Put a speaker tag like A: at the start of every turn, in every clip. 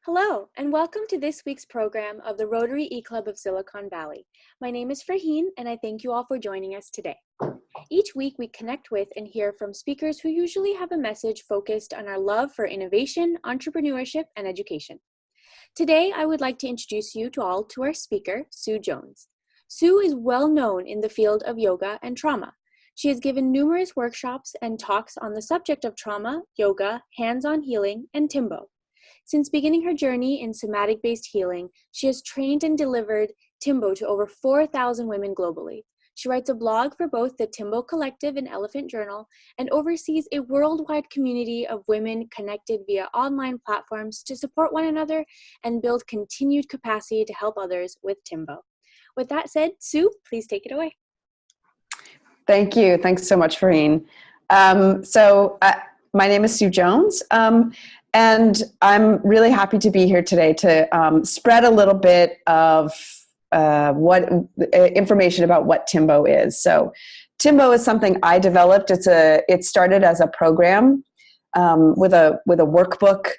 A: Hello, and welcome to this week's program of the Rotary E-Club of Silicon Valley. My name is Farheen, and I thank you all for joining us today. Each week, we connect with and hear from speakers who usually have a message focused on our love for innovation, entrepreneurship, and education. Today, I would like to introduce you to all to our speaker, Sue Jones. Sue is well known in the field of yoga and trauma. She has given numerous workshops and talks on the subject of trauma, yoga, hands-on healing, and TIMBo. Since beginning her journey in somatic-based healing, she has trained and delivered TIMBo to over 4,000 women globally. She writes a blog for both the TIMBo Collective and Elephant Journal and oversees a worldwide community of women connected via online platforms to support one another and build continued capacity to help others with TIMBo. With that said, Sue, please take it away.
B: Thank you. Thanks so much, Farheen. My name is Sue Jones. And I'm really happy to be here today to spread a little bit of information about what TIMBo is. So TIMBo is something I developed. It started as a program with a workbook,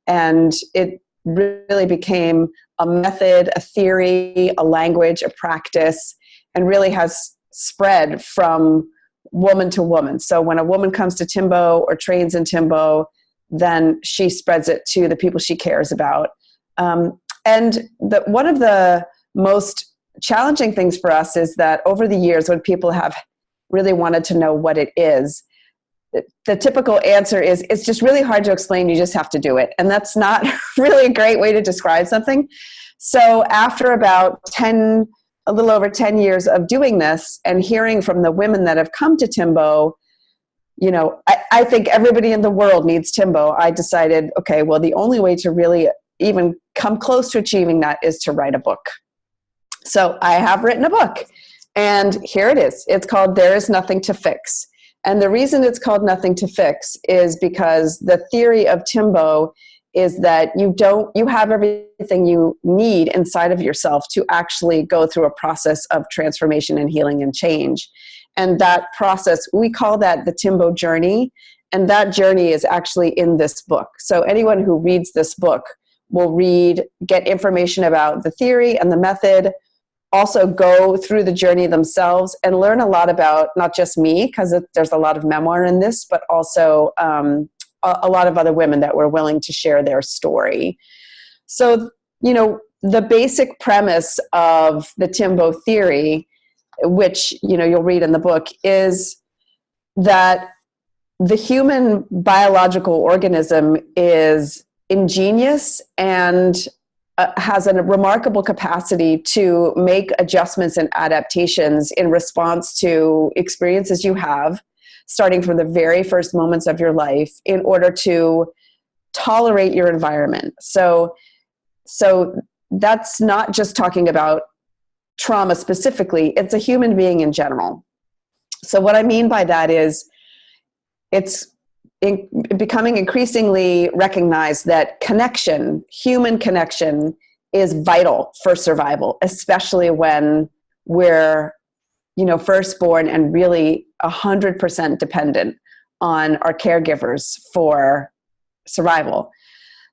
B: and it really became a method, a theory, a language, a practice, and really has spread from woman to woman. So when a woman comes to TIMBo or trains in TIMBo, then she spreads it to the people she cares about. One of the most challenging things for us is that over the years, when people have really wanted to know what it is, the typical answer is, it's just really hard to explain, you just have to do it. And that's not really a great way to describe something. So after about a little over 10 years of doing this and hearing from the women that have come to TIMBo, I think everybody in the world needs TIMBo. I decided, okay, well, the only way to really even come close to achieving that is to write a book. So I have written a book, and here it is. It's called There Is Nothing to Fix. And the reason it's called Nothing to Fix is because the theory of TIMBo is that you have everything you need inside of yourself to actually go through a process of transformation and healing and change. And that process, we call that the TIMBo journey, and that journey is actually in this book. So anyone who reads this book will get information about the theory and the method, also go through the journey themselves and learn a lot about not just me, because there's a lot of memoir in this, but also a lot of other women that were willing to share their story. So, the basic premise of the TIMBo theory, which you'll read in the book, is that the human biological organism is ingenious and has a remarkable capacity to make adjustments and adaptations in response to experiences you have, starting from the very first moments of your life, in order to tolerate your environment. So that's not just talking about trauma specifically, it's a human being in general. So what I mean by that is it's becoming increasingly recognized that human connection is vital for survival, especially when we're first born and really 100% dependent on our caregivers for survival.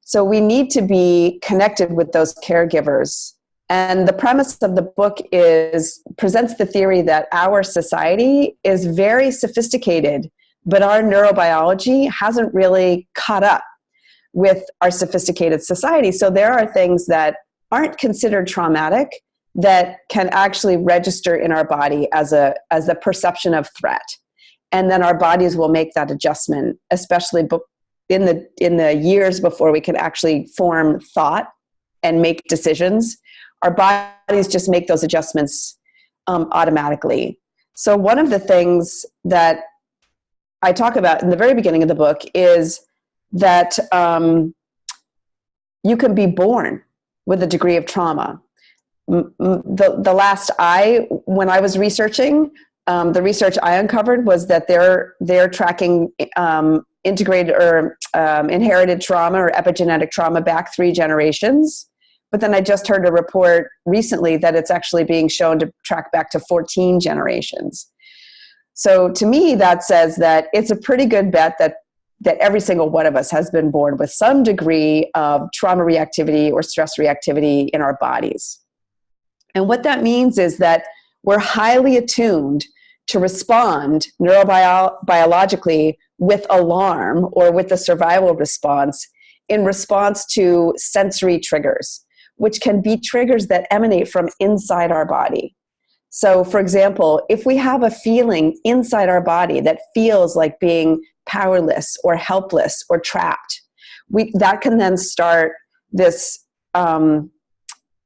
B: So we need to be connected with those caregivers. And the premise of the book presents the theory that our society is very sophisticated, but our neurobiology hasn't really caught up with our sophisticated society. So there are things that aren't considered traumatic that can actually register in our body as a perception of threat. And then our bodies will make that adjustment, especially in the years before we can actually form thought and make decisions. Our bodies just make those adjustments automatically. So one of the things that I talk about in the very beginning of the book is that you can be born with a degree of trauma. The last when I was researching, the research I uncovered was that they're tracking integrated or inherited trauma or epigenetic trauma back 3 generations. But then I just heard a report recently that it's actually being shown to track back to 14 generations. So to me, that says that it's a pretty good bet that that every single one of us has been born with some degree of trauma reactivity or stress reactivity in our bodies. And what that means is that we're highly attuned to respond neurobiologically with alarm or with the survival response in response to sensory triggers, which can be triggers that emanate from inside our body. So, for example, if we have a feeling inside our body that feels like being powerless or helpless or trapped, that can then start this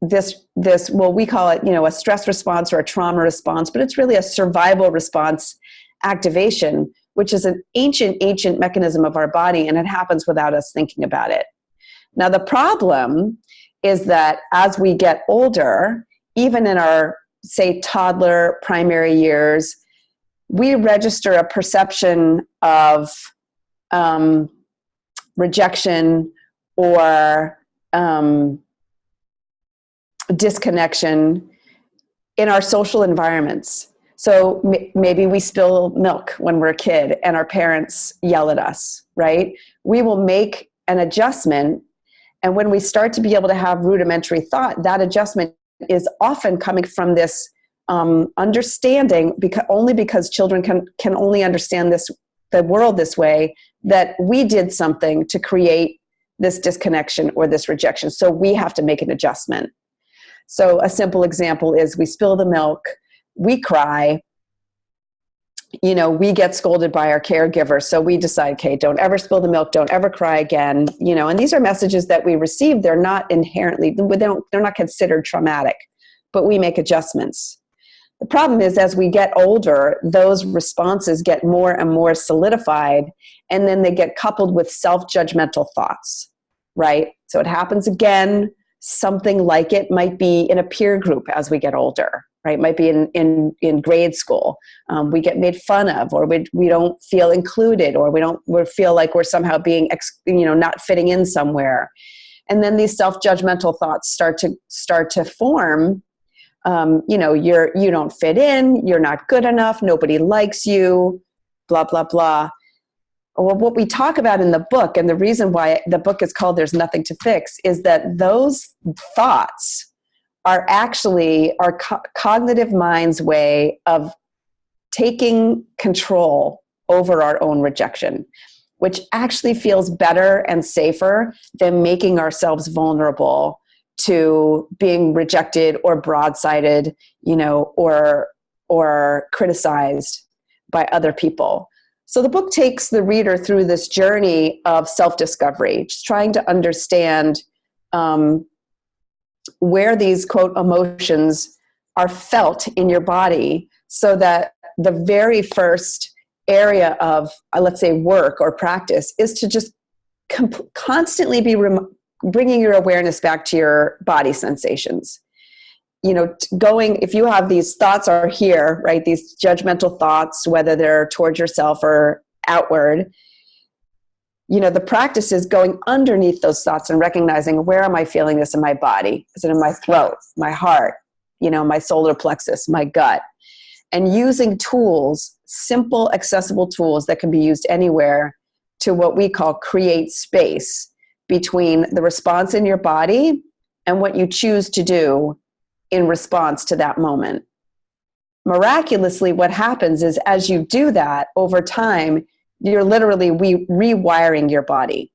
B: we call it, a stress response or a trauma response, but it's really a survival response activation, which is an ancient mechanism of our body, and it happens without us thinking about it. Now, the problem is that as we get older, even in our, say, toddler primary years, we register a perception of rejection or disconnection in our social environments. So maybe we spill milk when we're a kid and our parents yell at us, right? We will make an adjustment. And when we start to be able to have rudimentary thought, that adjustment is often coming from this understanding, because children can only understand the world this way, that we did something to create this disconnection or this rejection. So we have to make an adjustment. So a simple example is we spill the milk, we cry, we get scolded by our caregiver. So we decide, okay, don't ever spill the milk, don't ever cry again, and these are messages that we receive. They're not inherently, they're not considered traumatic, but we make adjustments. The problem is, as we get older, those responses get more and more solidified, and then they get coupled with self-judgmental thoughts, right? So it happens again. Something like it might be in a peer group as we get older, right? Might be in grade school. We get made fun of, or we don't feel included, or we feel like we're somehow being, not fitting in somewhere. And then these self-judgmental thoughts start to form. You don't fit in, you're not good enough, nobody likes you, blah, blah, blah. Well, what we talk about in the book, and the reason why the book is called There's Nothing to Fix, is that those thoughts are actually our cognitive mind's way of taking control over our own rejection, which actually feels better and safer than making ourselves vulnerable to being rejected or broadsided, or criticized by other people. So the book takes the reader through this journey of self-discovery, just trying to understand where these, quote, emotions are felt in your body, so that the very first area of, let's say, work or practice is to just constantly be bringing your awareness back to your body sensations. If you have these thoughts are here, right? These judgmental thoughts, whether they're towards yourself or outward, the practice is going underneath those thoughts and recognizing, where am I feeling this in my body? Is it in my throat, my heart, my solar plexus, my gut? And using tools, simple, accessible tools that can be used anywhere, to what we call create space between the response in your body and what you choose to do in response to that moment. Miraculously, what happens is, as you do that over time, you're literally rewiring your body,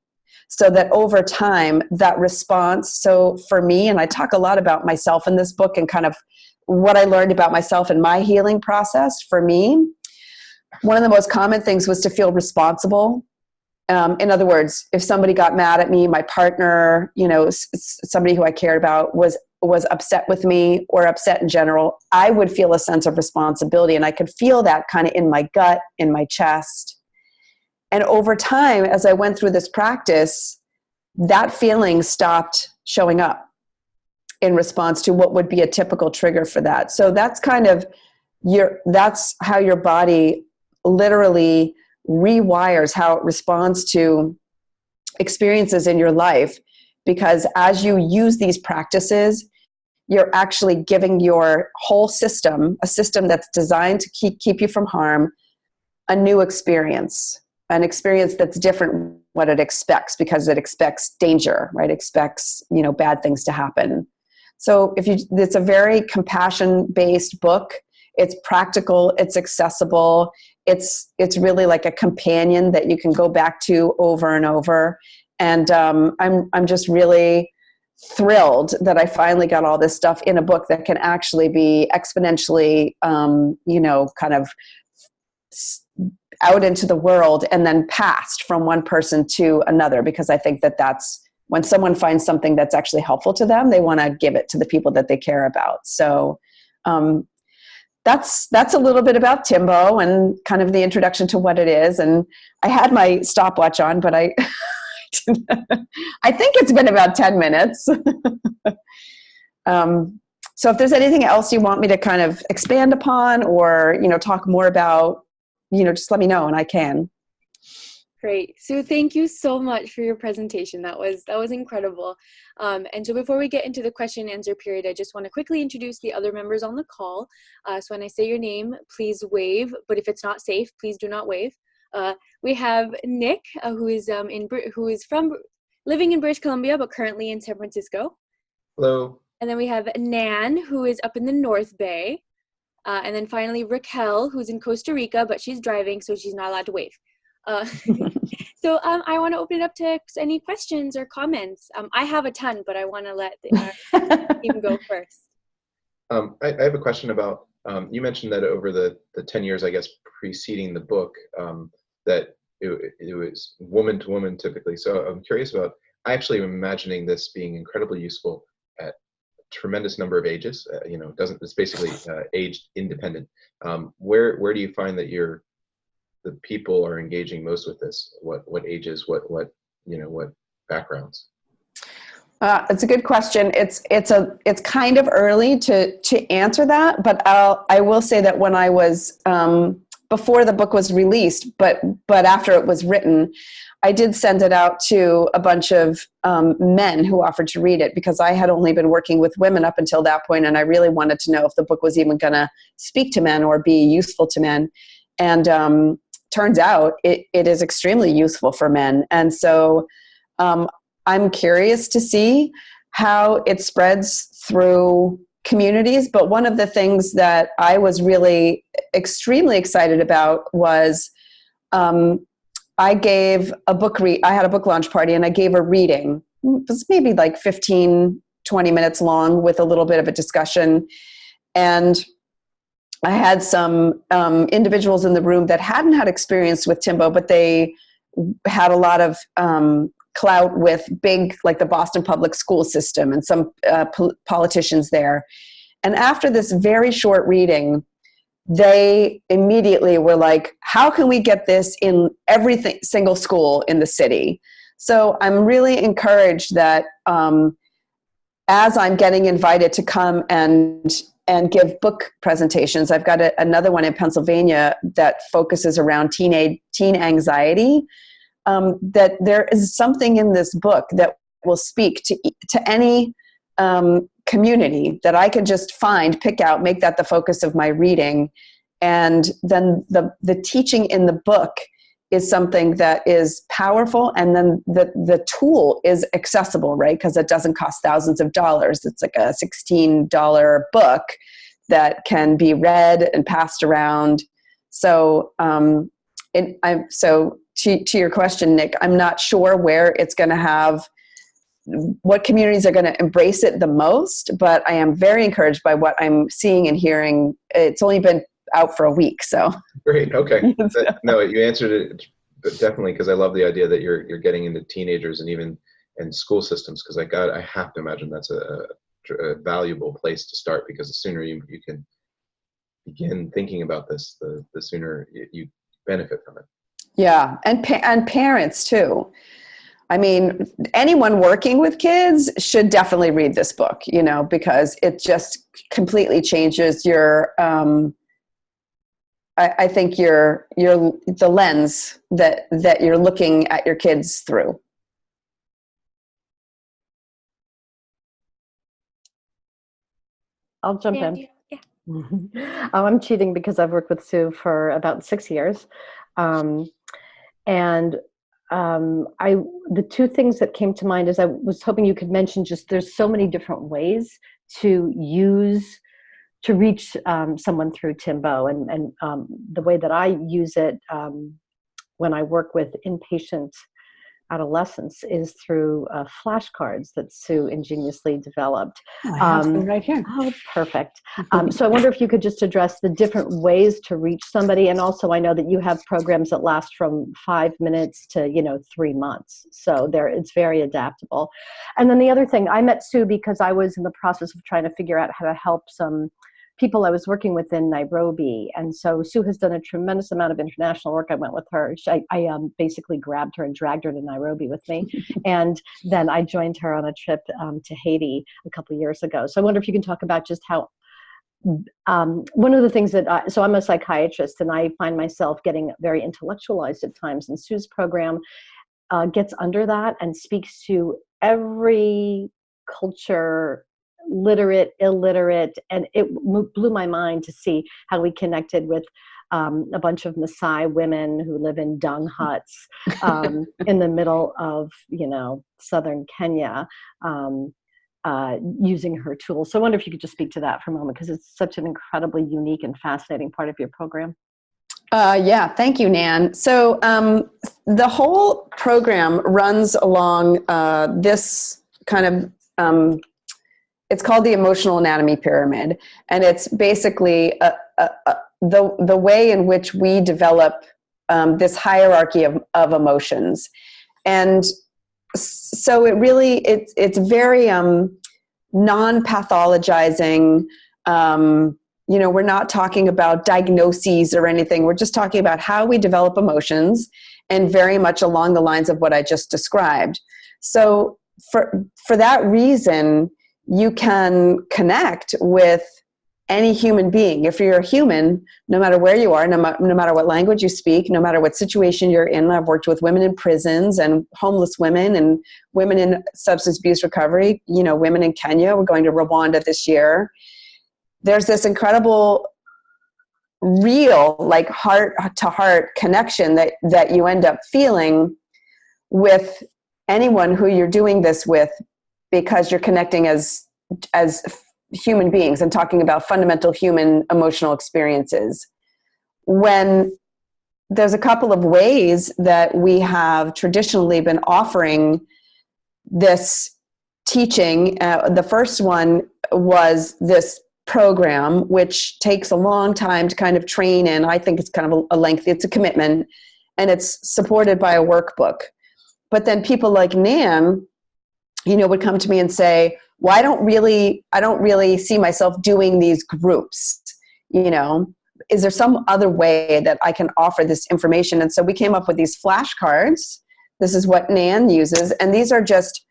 B: so that over time, that response. So for me, and I talk a lot about myself in this book and kind of what I learned about myself in my healing process. For me, one of the most common things was to feel responsible. In other words, if somebody got mad at me, my partner, somebody who I cared about was upset with me or upset in general, I would feel a sense of responsibility, and I could feel that kind of in my gut, in my chest. And over time, as I went through this practice, that feeling stopped showing up in response to what would be a typical trigger for that. So that's kind of that's how your body literally rewires how it responds to experiences in your life, because as you use these practices, you're actually giving your whole system, a system that's designed to keep you from harm, a new experience. an experience that's different what it expects, because it expects danger, right? It expects, bad things to happen. So it's a very compassion-based book. It's practical, it's accessible. It's really like a companion that you can go back to over and over. And I'm just really thrilled that I finally got all this stuff in a book that can actually be exponentially, kind of out into the world and then passed from one person to another, because I think that that's when someone finds something that's actually helpful to them, they want to give it to the people that they care about. So that's a little bit about TIMBo and kind of the introduction to what it is. And I had my stopwatch on, but I I think it's been about 10 minutes. So if there's anything else you want me to kind of expand upon or, talk more about, just let me know and I can.
A: Great. Sue, thank you so much for your presentation. That was incredible. And so before we get into the question and answer period, I just want to quickly introduce the other members on the call. So when I say your name, please wave, but if it's not safe, please do not wave. We have Nick, who is living in British Columbia, but currently in San Francisco.
C: Hello.
A: And then we have Nan, who is up in the North Bay. And then finally Raquel, who's in Costa Rica, but she's driving, so she's not allowed to wave. So I want to open it up to any questions or comments. I have a ton, but I want to let the team go first.
C: I have a question about, you mentioned that over the 10 years, I guess, preceding the book, that it was woman to woman typically. So I'm curious about, I actually am imagining this being incredibly useful at a tremendous number of ages. It's basically age independent. Where do you find that the people are engaging most with this? What ages, what backgrounds?
B: It's a good question. It's kind of early to answer that, but I will say that when I was before the book was released, but after it was written, I did send it out to a bunch of men who offered to read it, because I had only been working with women up until that point, and I really wanted to know if the book was even going to speak to men or be useful to men. And turns out it is extremely useful for men. And so I'm curious to see how it spreads through communities. But one of the things that I was really extremely excited about was I gave a book I had a book launch party and I gave a reading. It was maybe like 15, 20 minutes long with a little bit of a discussion. And I had some individuals in the room that hadn't had experience with TIMBo, but they had a lot of clout with like the Boston public school system and some politicians there. And after this very short reading, they immediately were like, how can we get this in every single school in the city? So I'm really encouraged that as I'm getting invited to come and give book presentations, I've got another one in Pennsylvania that focuses around teen anxiety, that there is something in this book that will speak to any community that I can just pick out, make that the focus of my reading. And then the teaching in the book is something that is powerful, and then the tool is accessible, right? Because it doesn't cost thousands of dollars. It's like a $16 book that can be read and passed around. So to your question, Nick, I'm not sure where it's going to have, what communities are going to embrace it the most, but I am very encouraged by what I'm seeing and hearing. It's only been out for a week, so.
C: Great. Okay. No, you answered it definitely, because I love the idea that you're getting into teenagers and even in school systems, because I have to imagine that's a valuable place to start, because the sooner you can begin thinking about this, the sooner you benefit from it.
B: Yeah, and parents too. I mean, anyone working with kids should definitely read this book, because it just completely changes your. I think the lens that you're looking at your kids through.
D: I'll jump in.
A: Yeah.
D: I'm cheating because I've worked with Sue for about 6 years. And the two things that came to mind is I was hoping you could mention just there's so many different ways to reach someone through TIMBo, and the way that I use it when I work with inpatient adolescents is through flashcards that Sue ingeniously developed.
B: Oh, I have them right here.
D: Oh, perfect. So I wonder if you could just address the different ways to reach somebody. And also I know that you have programs that last from 5 minutes to, 3 months. So it's very adaptable. And then the other thing, I met Sue because I was in the process of trying to figure out how to help some people I was working with in Nairobi. And so Sue has done a tremendous amount of international work. I went with her. I basically grabbed her and dragged her to Nairobi with me. And then I joined her on a trip to Haiti a couple of years ago. So I wonder if you can talk about just how, one of the things that, so I'm a psychiatrist and I find myself getting very intellectualized at times, and Sue's program gets under that and speaks to every culture, literate, illiterate, and it blew my mind to see how we connected with a bunch of Maasai women who live in dung huts in the middle of, southern Kenya, using her tools. So I wonder if you could just speak to that for a moment, because it's such an incredibly unique and fascinating part of your program.
B: Yeah, thank you, Nan. So the whole program runs along this kind of it's called the emotional anatomy pyramid, and it's basically the way in which we develop this hierarchy of emotions. And so it's very non-pathologizing. We're not talking about diagnoses or anything. We're just talking about how we develop emotions, and very much along the lines of what I just described. So for that reason, you can connect with any human being. If you're a human, no matter where you are, no matter what language you speak, no matter what situation you're in. I've worked with women in prisons and homeless women and women in substance abuse recovery, women in Kenya. We're going to Rwanda this year. There's this incredible, real, like heart-to-heart connection that you end up feeling with anyone who you're doing this with, because you're connecting as human beings and talking about fundamental human emotional experiences. When there's a couple of ways that we have traditionally been offering this teaching. The first one was this program, which takes a long time to kind of train in. I think it's kind of it's a commitment, and it's supported by a workbook. But then people like Nan, would come to me and say, well, I don't really see myself doing these groups. Is there some other way that I can offer this information? And so we came up with these flashcards. This is what Nan uses. And these are just,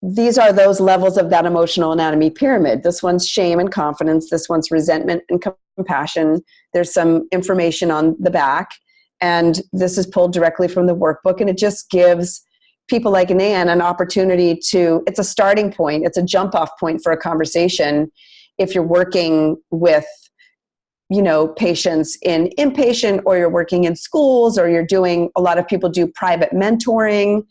B: these are those levels of that emotional anatomy pyramid. This one's shame and confidence. This one's resentment and compassion. There's some information on the back. And this is pulled directly from the workbook. And it just gives people like Nan an opportunity it's a starting point. It's a jump off point for a conversation. If you're working with, patients in inpatient, or you're working in schools, or a lot of people do private mentoring.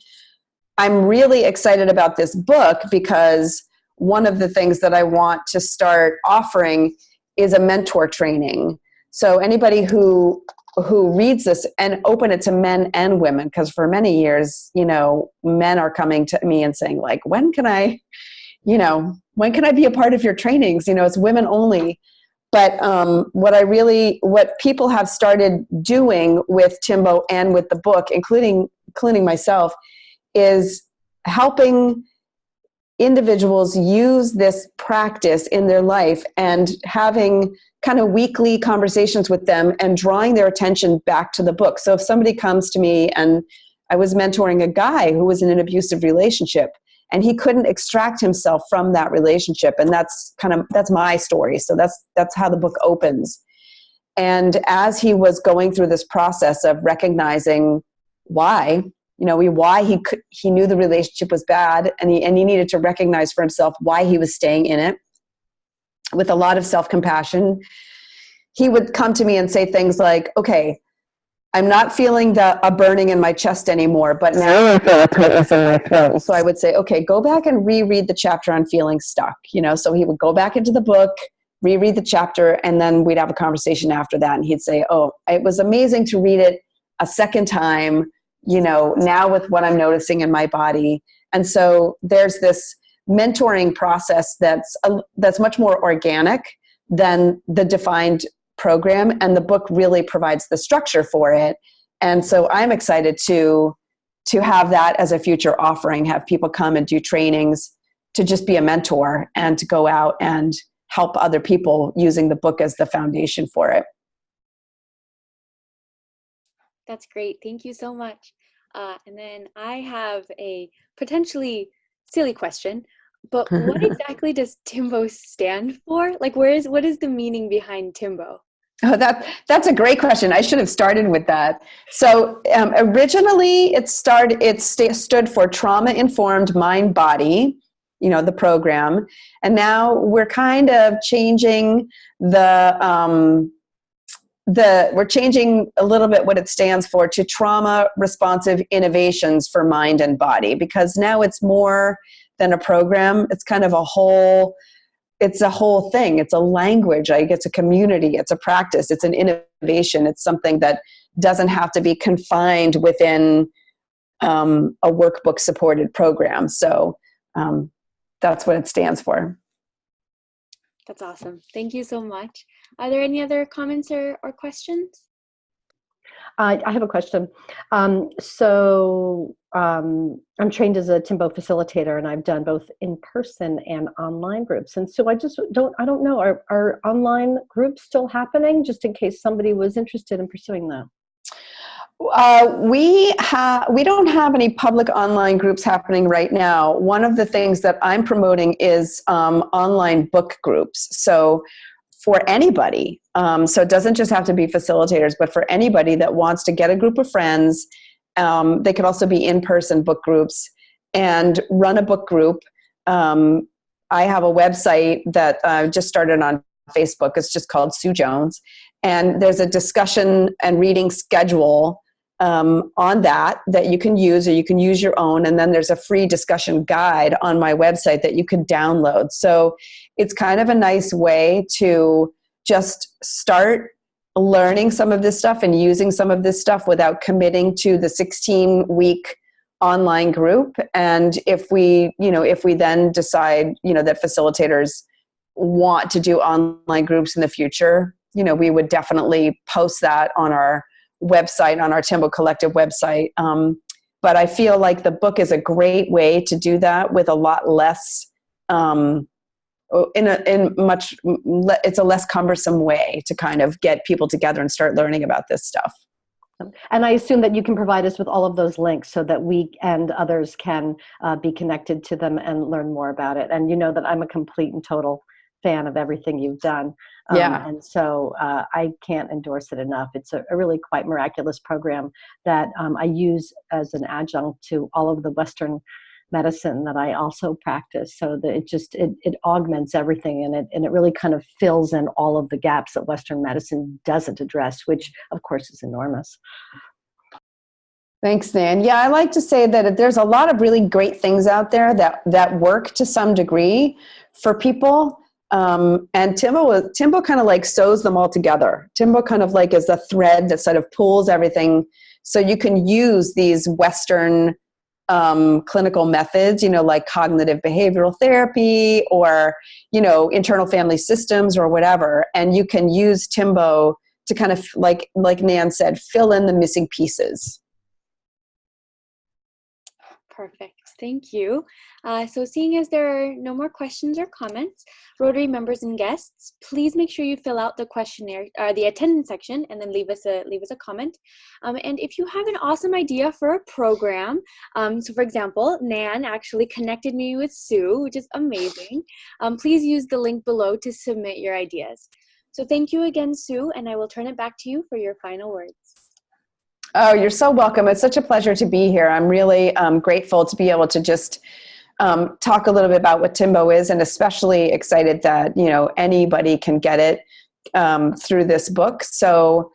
B: I'm really excited about this book because one of the things that I want to start offering is a mentor training. So anybody who reads this, and open it to men and women, because for many years, men are coming to me and saying, like, when can I be a part of your trainings? It's women only. But what people have started doing with TIMBo and with the book, including myself, is helping individuals use this practice in their life and having kind of weekly conversations with them and drawing their attention back to the book. So if somebody comes to me, and I was mentoring a guy who was in an abusive relationship, and he couldn't extract himself from that relationship. And that's my story. So that's how the book opens. And as he was going through this process of recognizing why he knew the relationship was bad, and he needed to recognize for himself why he was staying in it, with a lot of self-compassion, he would come to me and say things like, okay, I'm not feeling a burning in my chest anymore, but now I feel a tightness in my throat. So I would say, okay, go back and reread the chapter on feeling stuck. So he would go back into the book, reread the chapter, and then we'd have a conversation after that. And he'd say, oh, it was amazing to read it a second time, now with what I'm noticing in my body. And so there's this mentoring process that's much more organic than the defined program, and the book really provides the structure for it. And so I'm excited to have that as a future offering, have people come and do trainings, to just be a mentor and to go out and help other people using the book as the foundation for it.
A: That's great. Thank you so much. And then I have a potentially silly question, but what exactly does TIMBo stand for? Like, what is the meaning behind TIMBo?
B: Oh, that's a great question. I should have started with that. So originally it stood for Trauma-Informed Mind-Body, the program. And now we're kind of changing we're changing a little bit what it stands for to Trauma-Responsive Innovations for Mind and Body, because now it's more than a program. It's kind of a whole thing. It's a language. It's a community. It's a practice. It's an innovation. It's something that doesn't have to be confined within a workbook supported program. So that's what it stands for.
A: That's awesome. Thank you so much. Are there any other comments or questions?
D: I have a question. I'm trained as a TIMBo facilitator, and I've done both in-person and online groups. And so I don't know, are online groups still happening, just in case somebody was interested in pursuing that?
B: We don't have any public online groups happening right now. One of the things that I'm promoting is online book groups. So for anybody, so it doesn't just have to be facilitators, but for anybody that wants to get a group of friends, they could also be in-person book groups and run a book group. I have a website that I just started on Facebook. It's just called Sue Jones. And there's a discussion and reading schedule on that you can use, or you can use your own. And then there's a free discussion guide on my website that you can download. So it's kind of a nice way to just start learning some of this stuff and using some of this stuff without committing to the 16-week online group. And if we then decide, that facilitators want to do online groups in the future, we would definitely post that on our website, on our TIMBo Collective website. But I feel like the book is a great way to do that with a lot less, it's a less cumbersome way to kind of get people together and start learning about this stuff.
D: And I assume that you can provide us with all of those links so that we and others can be connected to them and learn more about it. And you know that I'm a complete and total fan of everything you've done. And so I can't endorse it enough. It's a really quite miraculous program that I use as an adjunct to all of the Western medicine that I also practice. So that it augments everything, and it really kind of fills in all of the gaps that Western medicine doesn't address, which of course is enormous.
B: Thanks, Nan. Yeah, I like to say that there's a lot of really great things out there that work to some degree for people. And TIMBo kind of like sews them all together. TIMBo kind of like is the thread that sort of pulls everything. So you can use these Western clinical methods, like cognitive behavioral therapy or, internal family systems or whatever. And you can use TIMBo to kind of, like Nan said, fill in the missing pieces.
A: Perfect. Thank you. So seeing as there are no more questions or comments, Rotary members and guests, please make sure you fill out the questionnaire, the attendance section, and then leave us a comment. And if you have an awesome idea for a program, so for example, Nan actually connected me with Sue, which is amazing. Please use the link below to submit your ideas. So thank you again, Sue, and I will turn it back to you for your final words.
B: Oh, you're so welcome. It's such a pleasure to be here. I'm really grateful to be able to just talk a little bit about what TIMBo is, and especially excited that, anybody can get it through this book. So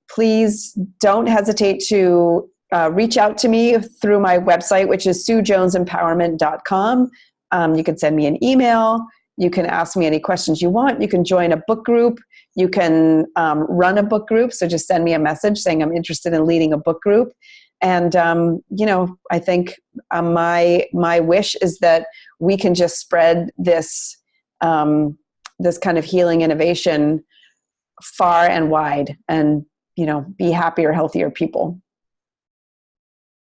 B: Please don't hesitate to reach out to me through my website, which is suejonesempowerment.com. You can send me an email. You can ask me any questions you want. You can join a book group. You can run a book group. So just send me a message saying I'm interested in leading a book group. And, I think my wish is that we can just spread this, this kind of healing innovation far and wide and, be happier, healthier people.